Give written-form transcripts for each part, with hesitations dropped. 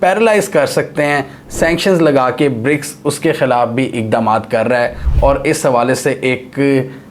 Paralyse کر سکتے ہیں. سینکشنز لگا کے برکس اس کے خلاف بھی اقدامات کر رہا ہے اور اس حوالے سے ایک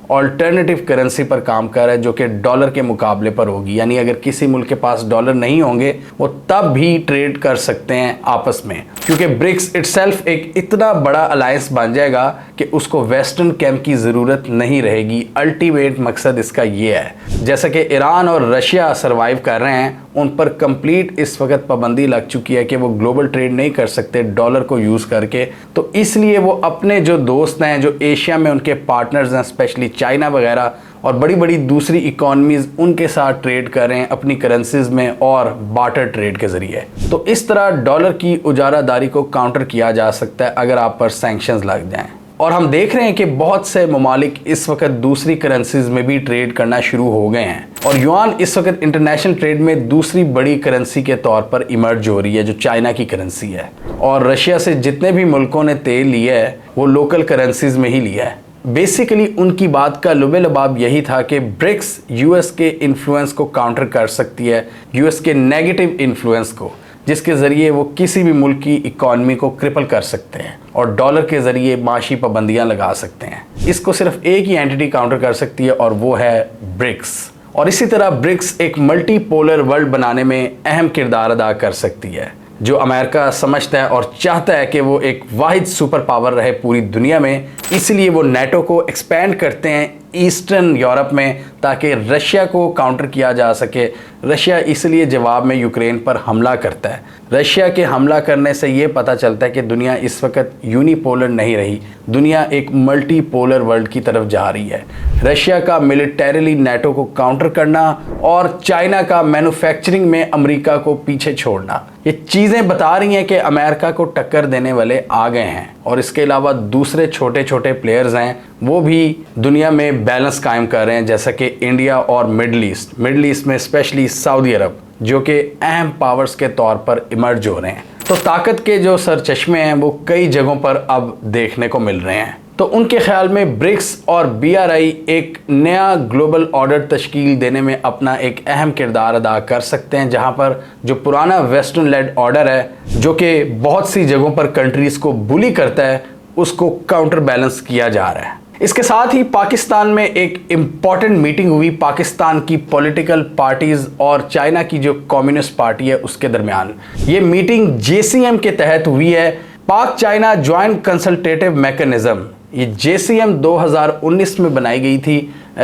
آلٹرنیٹیو کرنسی پر کام کر رہا ہے جو کہ ڈالر کے مقابلے پر ہوگی. یعنی اگر کسی ملک کے پاس ڈالر نہیں ہوں گے وہ تب بھی ٹریڈ کر سکتے ہیں آپس میں, کیونکہ برکس اٹ سیلف ایک اتنا بڑا الائنس بن جائے گا کہ اس کو ویسٹرن کیمپ کی ضرورت نہیں رہے گی. الٹیمیٹ مقصد اس کا یہ ہے. جیسا کہ ایران اور رشیا سروائیو کر رہے ہیں, ان پر کمپلیٹ اس وقت پابندی لگ چکی ہے کہ وہ گلوبل ٹریڈ نہیں کر سکتے ڈالر کو یوز کر کے. تو اس لیے وہ اپنے جو دوست ہیں, جو ایشیا میں ان کے پارٹنرز ہیں, اسپیشلی چائنا وغیرہ اور بڑی بڑی دوسری اکانومیز, ان کے ساتھ ٹریڈ کر رہے ہیں اپنی کرنسیز میں اور بارٹر ٹریڈ کے ذریعے. تو اس طرح ڈالر کی اجارہ داری کو کاؤنٹر کیا جا سکتا ہے اگر آپ پر سینکشنز لگ جائیں. اور ہم دیکھ رہے ہیں کہ بہت سے ممالک اس وقت دوسری کرنسیز میں بھی ٹریڈ کرنا شروع ہو گئے ہیں, اور یوان اس وقت انٹرنیشنل ٹریڈ میں دوسری بڑی کرنسی کے طور پر ایمرج ہو رہی ہے جو چائنا کی کرنسی ہے. اور رشیا سے جتنے بھی ملکوں نے تیل لیا ہے وہ لوکل کرنسیز میں ہی لیا ہے. بیسیکلی ان کی بات کا لب لباب یہی تھا کہ برکس یو ایس کے انفلوئنس کو کاؤنٹر کر سکتی ہے, یو ایس کے نیگیٹو انفلوئنس کو, جس کے ذریعے وہ کسی بھی ملک کی اکانومی کو کرپل کر سکتے ہیں اور ڈالر کے ذریعے معاشی پابندیاں لگا سکتے ہیں. اس کو صرف ایک ہی اینٹی کاؤنٹر کر سکتی ہے اور وہ ہے برکس. اور اسی طرح برکس ایک ملٹی پولر ورلڈ بنانے میں اہم کردار ادا کر سکتی ہے, جو امریکہ سمجھتا ہے اور چاہتا ہے کہ وہ ایک واحد سپر پاور رہے پوری دنیا میں. اس لیے وہ نیٹو کو ایکسپینڈ کرتے ہیں ایسٹرن یورپ میں تاکہ رشیا کو کاؤنٹر کیا جا سکے. رشیا اس لیے جواب میں یوکرین پر حملہ کرتا ہے. رشیا کے حملہ کرنے سے یہ پتہ چلتا ہے کہ دنیا اس وقت یونی پولر نہیں رہی, دنیا ایک ملٹی پولر ورلڈ کی طرف جا رہی ہے. رشیا کا ملیٹریلی نیٹو کو کاؤنٹر کرنا اور چائنا کا مینوفیکچرنگ میں امریکہ کو پیچھے چھوڑنا, یہ چیزیں بتا رہی ہیں کہ امریکہ کو ٹکر دینے والے آ گئے ہیں. اور اس کے علاوہ دوسرے چھوٹے چھوٹے پلیئرز ہیں وہ بھی دنیا میں بیلنس قائم کر رہے ہیں, جیسا کہ انڈیا اور مڈل ایسٹ میں اسپیشلی سعودی عرب, جو کہ اہم پاورز کے طور پر ایمرج ہو رہے ہیں. تو طاقت کے جو سرچشمے ہیں وہ کئی جگہوں پر اب دیکھنے کو مل رہے ہیں. تو ان کے خیال میں برکس اور بی آر آئی ایک نیا گلوبل آرڈر تشکیل دینے میں اپنا ایک اہم کردار ادا کر سکتے ہیں, جہاں پر جو پرانا ویسٹرن لیڈ آرڈر ہے جو کہ بہت سی جگہوں پر کنٹریز کو بلی کرتا ہے, اس کو کاؤنٹر بیلنس کیا جا رہا ہے. اس کے ساتھ ہی پاکستان میں ایک امپورٹنٹ میٹنگ ہوئی پاکستان کی پولیٹیکل پارٹیز اور چائنا کی جو کمیونسٹ پارٹی ہے اس کے درمیان. یہ میٹنگ جے سی ایم کے تحت ہوئی ہے, پاک چائنا جوائنٹ کنسلٹیٹیو میکنزم. یہ جے سی ایم 2019 میں بنائی گئی تھی,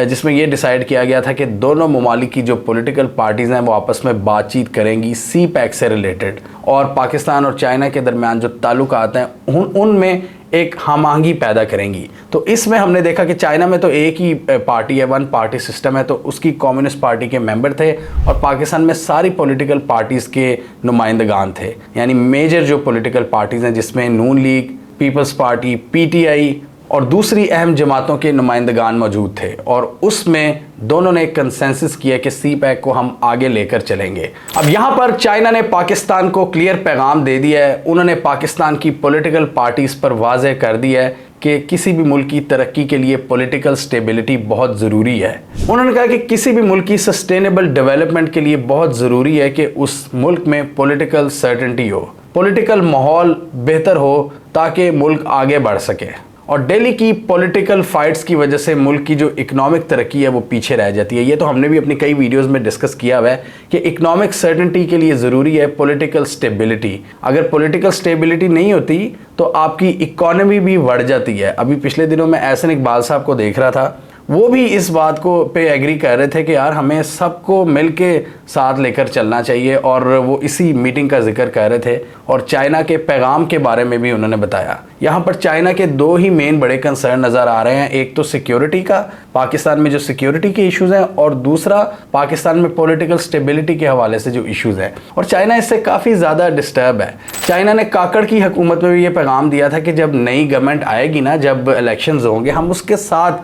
جس میں یہ ڈیسائیڈ کیا گیا تھا کہ دونوں ممالک کی جو پولیٹیکل پارٹیز ہیں وہ آپس میں بات چیت کریں گی سی پیک سے ریلیٹڈ, اور پاکستان اور چائنا کے درمیان جو تعلقات ہیں ان میں ایک ہم آہنگی پیدا کریں گی. تو اس میں ہم نے دیکھا کہ چائنا میں تو ایک ہی پارٹی ہے, ون پارٹی سسٹم ہے, تو اس کی کمیونسٹ پارٹی کے ممبر تھے, اور پاکستان میں ساری پولیٹیکل پارٹیز کے نمائندگان تھے. یعنی میجر جو پولیٹیکل پارٹیز ہیں جس میں Noon league, peoples party, P T I اور دوسری اہم جماعتوں کے نمائندگان موجود تھے, اور اس میں دونوں نے کنسنسس کیا کہ سی پیک کو ہم آگے لے کر چلیں گے. اب یہاں پر چائنا نے پاکستان کو کلیئر پیغام دے دیا ہے. انہوں نے پاکستان کی پولیٹیکل پارٹیز پر واضح کر دیا ہے کہ کسی بھی ملک کی ترقی کے لیے پولیٹیکل سٹیبلٹی بہت ضروری ہے. انہوں نے کہا کہ کسی بھی ملک کی سسٹینیبل ڈیولپمنٹ کے لیے بہت ضروری ہے کہ اس ملک میں پولیٹیکل سرٹنٹی ہو, پولیٹیکل ماحول بہتر ہو تاکہ ملک آگے بڑھ سکے. اور دہلی کی پولیٹیکل فائٹس کی وجہ سے ملک کی جو اکنامک ترقی ہے وہ پیچھے رہ جاتی ہے. یہ تو ہم نے بھی اپنی کئی ویڈیوز میں ڈسکس کیا ہوا ہے کہ اکنامک سرٹنٹی کے لیے ضروری ہے پولیٹیکل سٹیبلٹی. اگر پولیٹیکل سٹیبلٹی نہیں ہوتی تو آپ کی اکانومی بھی بڑھ جاتی ہے. ابھی پچھلے دنوں میں احسن اقبال صاحب کو دیکھ رہا تھا, وہ بھی اس بات کو پہ ایگری کر رہے تھے کہ یار ہمیں سب کو مل کے ساتھ لے کر چلنا چاہیے, اور وہ اسی میٹنگ کا ذکر کر رہے تھے. اور چائنا کے پیغام کے بارے میں بھی انہوں نے بتایا. یہاں پر چائنا کے دو ہی مین بڑے کنسرن نظر آ رہے ہیں, ایک تو سیکیورٹی کا, پاکستان میں جو سیکیورٹی کے ایشوز ہیں, اور دوسرا پاکستان میں پولیٹیکل سٹیبلٹی کے حوالے سے جو ایشوز ہیں. اور چائنا اس سے کافی زیادہ ڈسٹرب ہے. چائنا نے کاکڑ کی حکومت میں بھی یہ پیغام دیا تھا کہ جب نئی گورنمنٹ آئے گی نا, جب الیکشنز ہوں گے, ہم اس کے ساتھ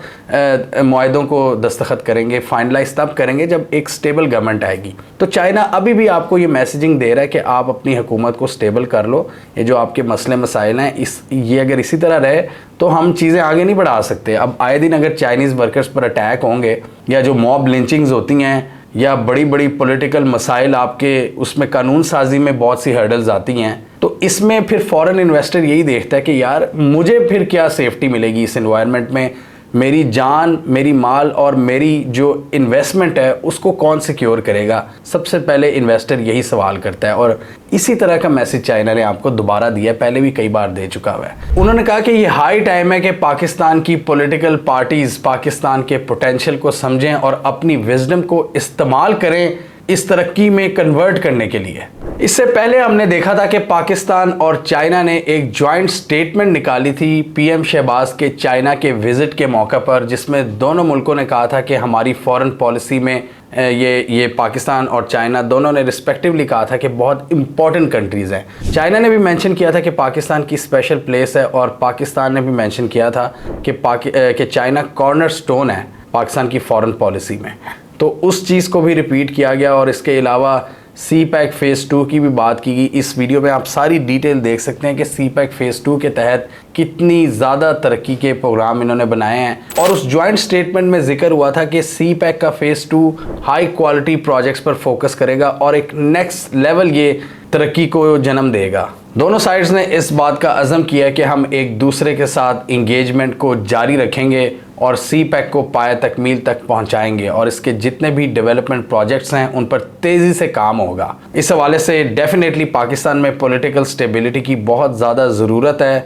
معاہدوں کو دستخط کریں گے, فائنلائز تب کریں گے جب ایک سٹیبل گورنمنٹ آئے گی. تو چائنا ابھی بھی آپ کو یہ میسیجنگ دے رہا ہے کہ آپ اپنی حکومت کو سٹیبل کر لو. یہ جو آپ کے مسئلے مسائل ہیں یہ اگر اسی طرح رہے تو ہم چیزیں آگے نہیں بڑھا سکتے. اب آئے دن اگر چائنیز ورکرز پر اٹیک ہوں گے یا جو موب لنچنگز ہوتی ہیں یا بڑی بڑی پولیٹیکل مسائل آپ کے اس میں قانون سازی میں بہت سی ہرڈلز آتی ہیں، تو اس میں پھر فورن انویسٹر یہی دیکھتا ہے کہ یار مجھے پھر کیا سیفٹی ملے گی اس انوائرمنٹ میں، میری جان، میری مال اور میری جو انویسٹمنٹ ہے اس کو کون سیکیور کرے گا؟ سب سے پہلے انویسٹر یہی سوال کرتا ہے، اور اسی طرح کا میسج چائنا نے آپ کو دوبارہ دیا ہے، پہلے بھی کئی بار دے چکا ہوا ہے۔ انہوں نے کہا کہ یہ ہائی ٹائم ہے کہ پاکستان کی پولیٹیکل پارٹیز پاکستان کے پوٹینشیل کو سمجھیں اور اپنی وزڈم کو استعمال کریں اس ترقی میں کنورٹ کرنے کے لیے۔ اس سے پہلے ہم نے دیکھا تھا کہ پاکستان اور چائنا نے ایک جوائنٹ سٹیٹمنٹ نکالی تھی پی ایم شہباز کے چائنا کے وزٹ کے موقع پر، جس میں دونوں ملکوں نے کہا تھا کہ ہماری فورن پالیسی میں یہ پاکستان اور چائنا دونوں نے رسپیکٹیولی کہا تھا کہ بہت امپورٹنٹ کنٹریز ہیں۔ چائنا نے بھی مینشن کیا تھا کہ پاکستان کی اسپیشل پلیس ہے، اور پاکستان نے بھی مینشن کیا تھا کہ چائنا کارنر سٹون ہے پاکستان کی فورن پالیسی میں، تو اس چیز کو بھی ریپیٹ کیا گیا۔ اور اس کے علاوہ سی پیک فیز 2 کی بھی بات کی گئی۔ اس ویڈیو میں آپ ساری ڈیٹیل دیکھ سکتے ہیں کہ سی پیک فیز 2 کے تحت کتنی زیادہ ترقی کے پروگرام انہوں نے بنائے ہیں، اور اس جوائنٹ سٹیٹمنٹ میں ذکر ہوا تھا کہ سی پیک کا فیز 2 ہائی کوالٹی پروجیکٹس پر فوکس کرے گا اور ایک نیکسٹ لیول یہ ترقی کو جنم دے گا۔ دونوں سائڈز نے اس بات کا عزم کیا کہ ہم ایک دوسرے کے ساتھ انگیجمنٹ کو جاری رکھیں گے اور سی پیک کو پائے تکمیل تک پہنچائیں گے، اور اس کے جتنے بھی ڈیولپمنٹ پروجیکٹس ہیں ان پر تیزی سے کام ہوگا۔ اس حوالے سے ڈیفینیٹلی پاکستان میں پولیٹیکل سٹیبلٹی کی بہت زیادہ ضرورت ہے۔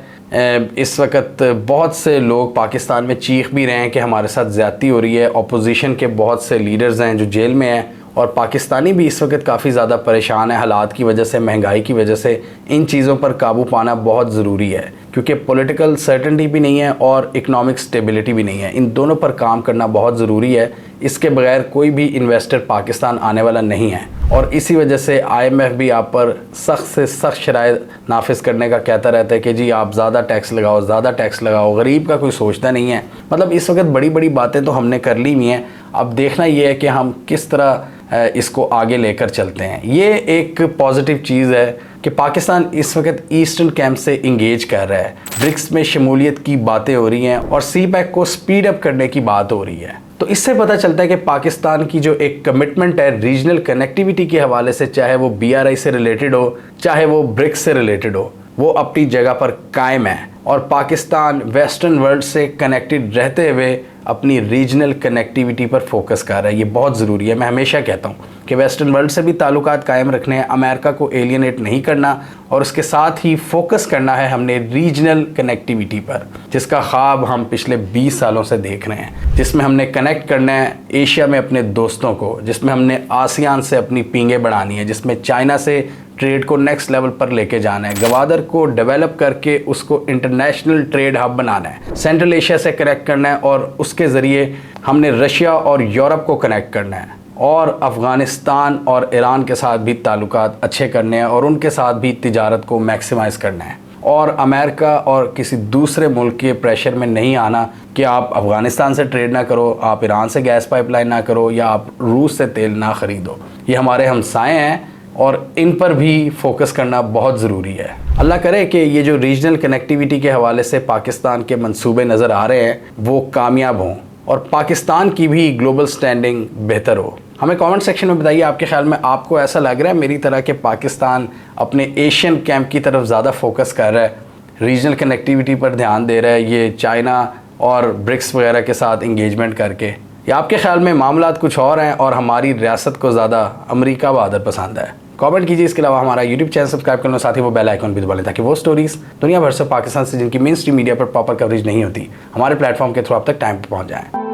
اس وقت بہت سے لوگ پاکستان میں چیخ بھی رہے ہیں کہ ہمارے ساتھ زیادتی ہو رہی ہے، اپوزیشن کے بہت سے لیڈرز ہیں جو جیل میں ہیں، اور پاکستانی بھی اس وقت کافی زیادہ پریشان ہے حالات کی وجہ سے، مہنگائی کی وجہ سے۔ ان چیزوں پر قابو پانا بہت ضروری ہے، کیونکہ پولیٹیکل سرٹنٹی بھی نہیں ہے اور اکنامک سٹیبلٹی بھی نہیں ہے۔ ان دونوں پر کام کرنا بہت ضروری ہے، اس کے بغیر کوئی بھی انویسٹر پاکستان آنے والا نہیں ہے۔ اور اسی وجہ سے آئی ایم ایف بھی آپ پر سخت سے سخت شرائط نافذ کرنے کا کہتا رہتا ہے کہ جی آپ زیادہ ٹیکس لگاؤ، زیادہ ٹیکس لگاؤ۔ غریب کا کوئی سوچتا نہیں ہے۔ مطلب اس وقت بڑی بڑی باتیں تو ہم نے کر لی ہوئی ہیں، اب دیکھنا یہ ہے کہ ہم کس طرح اس کو آگے لے کر چلتے ہیں۔ یہ ایک پازیٹیو چیز ہے کہ پاکستان اس وقت ایسٹرن کیمپ سے انگیج کر رہا ہے، برکس میں شمولیت کی باتیں ہو رہی ہیں اور سی پیک کو سپیڈ اپ کرنے کی بات ہو رہی ہے۔ تو اس سے پتہ چلتا ہے کہ پاکستان کی جو ایک کمٹمنٹ ہے ریجنل کنیکٹیویٹی کے حوالے سے، چاہے وہ بی آر آئی سے ریلیٹڈ ہو، چاہے وہ برکس سے ریلیٹڈ ہو، وہ اپنی جگہ پر قائم ہے، اور پاکستان ویسٹرن ورلڈ سے کنیکٹڈ رہتے ہوئے اپنی ریجنل کنیکٹیویٹی پر فوکس کر رہا ہے۔ یہ بہت ضروری ہے۔ میں ہمیشہ کہتا ہوں کہ ویسٹرن ورلڈ سے بھی تعلقات قائم رکھنے ہیں، امریکہ کو ایلینیٹ نہیں کرنا، اور اس کے ساتھ ہی فوکس کرنا ہے ہم نے ریجنل کنیکٹیویٹی پر، جس کا خواب ہم پچھلے 20 سالوں سے دیکھ رہے ہیں، جس میں ہم نے کنیکٹ کرنا ہے ایشیا میں اپنے دوستوں کو، جس میں ہم نے آسیان سے اپنی پینگیں بڑھانی ہے، جس میں چائنا سے ٹریڈ کو نیکسٹ لیول پر لے کے جانا ہے، گوادر کو ڈیولپ کر کے اس کو انٹرنیشنل ٹریڈ ہب بنانا ہے، سینٹرل ایشیا سے کنیکٹ کرنا ہے، اور اس کے ذریعے ہم نے رشیا اور یورپ کو کنیکٹ کرنا ہے، اور افغانستان اور ایران کے ساتھ بھی تعلقات اچھے کرنے ہیں، اور ان کے ساتھ بھی تجارت کو میکسیمائز کرنا ہے، اور امریکہ اور کسی دوسرے ملک کے پریشر میں نہیں آنا کہ آپ افغانستان سے ٹریڈ نہ کرو، آپ ایران سے گیس پائپ لائن نہ کرو، یا آپ روس سے تیل نہ خریدو۔ یہ ہمارے ہمسائے ہیں اور ان پر بھی فوکس کرنا بہت ضروری ہے۔ اللہ کرے کہ یہ جو ریجنل کنیکٹیویٹی کے حوالے سے پاکستان کے منصوبے نظر آ رہے ہیں وہ کامیاب ہوں، اور پاکستان کی بھی گلوبل سٹینڈنگ بہتر ہو۔ ہمیں کامنٹ سیکشن میں بتائیے آپ کے خیال میں آپ کو ایسا لگ رہا ہے میری طرح کہ پاکستان اپنے ایشین کیمپ کی طرف زیادہ فوکس کر رہا ہے، ریجنل کنیکٹیویٹی پر دھیان دے رہا ہے یہ چائنا اور برکس وغیرہ کے ساتھ انگیجمنٹ کر کے، یا آپ کے خیال میں معاملات کچھ اور ہیں اور ہماری ریاست کو زیادہ امریکہ بہادر پسند ہے؟ کامنٹ کیجیے۔ اس کے علاوہ ہمارا یوٹیوب چینل سبسکرائب کرنا، ساتھ ہی وہ بیل آئیکن بھی دبا لیں تاکہ وہ سٹوریز دنیا بھر سے پاکستان سے جن کی مین اسٹریم میڈیا پر پراپر کوریج نہیں ہوتی ہمارے پلیٹ فارم کے تھرو آپ تک ٹائم پہ پہنچ جائیں۔